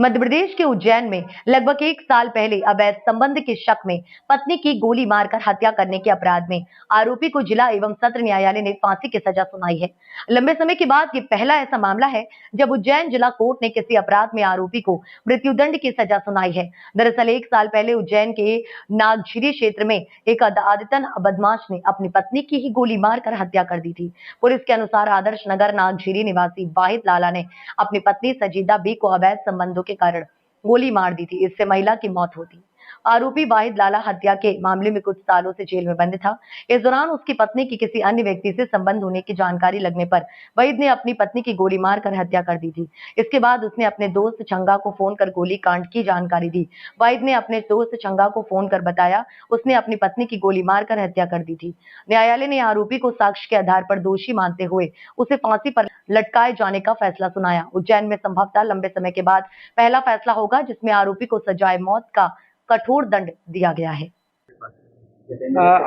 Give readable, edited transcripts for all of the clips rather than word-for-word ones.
मध्य प्रदेश के उज्जैन में लगभग 1 साल पहले अवैध संबंध के शक में पत्नी की गोली मारकर हत्या करने के अपराध में आरोपी को जिला एवं सत्र न्यायालय ने फांसी की सजा सुनाई है। लंबे समय के बाद ये पहला ऐसा मामला है जब उज्जैन जिला कोर्ट ने किसी अपराध में आरोपी को मृत्युदंड की सजा सुनाई है। दरअसल 1 साल पहले उज्जैन के नागझीरी क्षेत्र में एक आदतन बदमाश ने अपनी पत्नी की ही गोली मारकर हत्या कर दी थी। पुलिस के अनुसार आदर्श नगर नागझीरी निवासी वाहिद लाला ने अपनी पत्नी सजीदा बी को अवैध संबंधों के कारण गोली मार दी थी। इससे महिला की मौत होती। आरोपी वाहिद लाला हत्या के मामले में कुछ सालों से जेल में बंद था। इस दौरान उसकी पत्नी की किसी अन्य व्यक्ति से संबंध होने की जानकारी लगने पर वाहिद ने अपनी पत्नी की गोली मारकर हत्या कर दी थी। इसके बाद उसने अपने दोस्त छंगा को फोन कर गोली कांड की जानकारी दी। वाहिद ने अपने दोस्त छंगा को फोन कर बताया उसने अपनी पत्नी की गोली मारकर हत्या कर दी थी। न्यायालय ने आरोपी को साक्ष्य के आधार पर दोषी मानते हुए उसे फांसी पर लटकाए जाने का फैसला सुनाया। उज्जैन में संभवतः लंबे समय के बाद पहला फैसला होगा जिसमें आरोपी को सजाए मौत का कठोर दंड दिया गया है।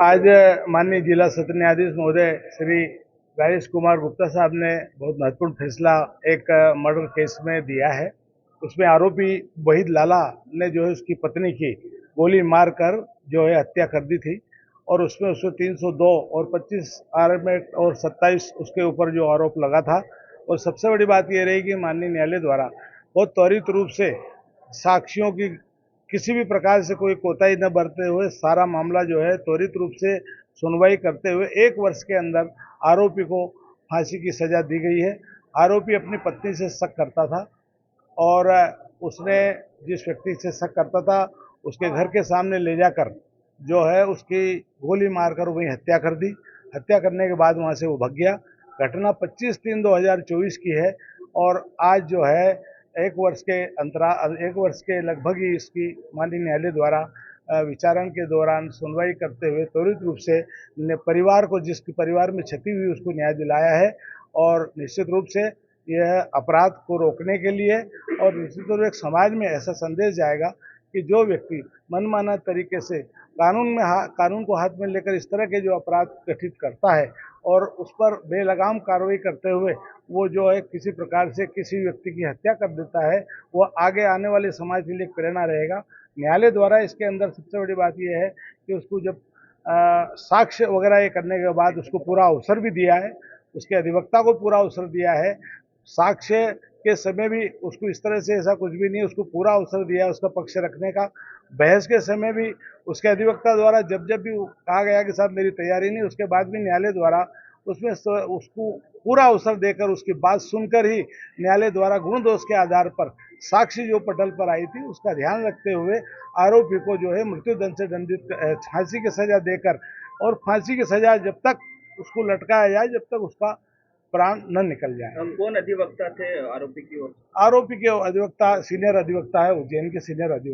आज माननीय जिला सत्र न्यायाधीश महोदय श्री राजेश कुमार गुप्ता साहब ने बहुत महत्वपूर्ण फैसला एक मर्डर केस में दिया है। उसमें आरोपी वहीद लाला ने जो है उसकी पत्नी की गोली मारकर जो है हत्या कर दी थी और उसमें उसको 302 और 25 आर्मेट और 27 उसके ऊपर जो आरोप लगा था। और सबसे बड़ी बात यह रही कि माननीय न्यायालय द्वारा बहुत त्वरित रूप से साक्ष्यों की किसी भी प्रकार से कोई कोताही न बरतते हुए सारा मामला जो है त्वरित रूप से सुनवाई करते हुए 1 वर्ष के अंदर आरोपी को फांसी की सजा दी गई है। आरोपी अपनी पत्नी से शक करता था और उसने जिस व्यक्ति से शक करता था उसके घर के सामने ले जाकर जो है उसकी गोली मारकर वहीं हत्या कर दी। हत्या करने के बाद वहां से वो भाग गया। घटना 25/3/2024 की है और आज जो है 1 वर्ष के अंतराल 1 वर्ष के लगभग ही इसकी माननीय न्यायालय द्वारा विचारण के दौरान सुनवाई करते हुए त्वरित रूप से परिवार को जिसके परिवार में क्षति हुई उसको न्याय दिलाया है। और निश्चित रूप से यह अपराध को रोकने के लिए और निश्चित रूप से एक समाज में ऐसा संदेश जाएगा कि जो व्यक्ति मनमाना तरीके से कानून को हाथ में लेकर इस तरह के जो अपराध गठित करता है और उस पर बेलगाम कार्रवाई करते हुए वो जो है किसी प्रकार से किसी व्यक्ति की हत्या कर देता है, वो आगे आने वाले समाज के लिए प्रेरणा रहेगा। न्यायालय द्वारा इसके अंदर सबसे बड़ी बात यह है कि उसको जब साक्ष्य वगैरह ये करने के बाद उसको पूरा अवसर भी दिया है, उसके अधिवक्ता को पूरा अवसर दिया है। साक्ष्य के समय भी उसको इस तरह से ऐसा कुछ भी नहीं, उसको पूरा अवसर दिया है उसका पक्ष रखने का। बहस के समय भी उसके अधिवक्ता द्वारा जब जब भी कहा गया कि साहब मेरी तैयारी नहीं, उसके बाद भी न्यायालय द्वारा उसमें उसको पूरा अवसर देकर उसकी बात सुनकर ही न्यायालय द्वारा गुण दोष के आधार पर साक्षी जो पटल पर आई थी उसका ध्यान रखते हुए आरोपी को जो है मृत्युदंड से दंडित फांसी की सजा देकर और फांसी की सजा जब तक उसको लटकाया जाए जब तक उसका प्राण न निकल जाए। कौन अधिवक्ता थे आरोपी की ओर? आरोपी के अधिवक्ता सीनियर अधिवक्ता है, उज्जैन के सीनियर अधिवक्ता।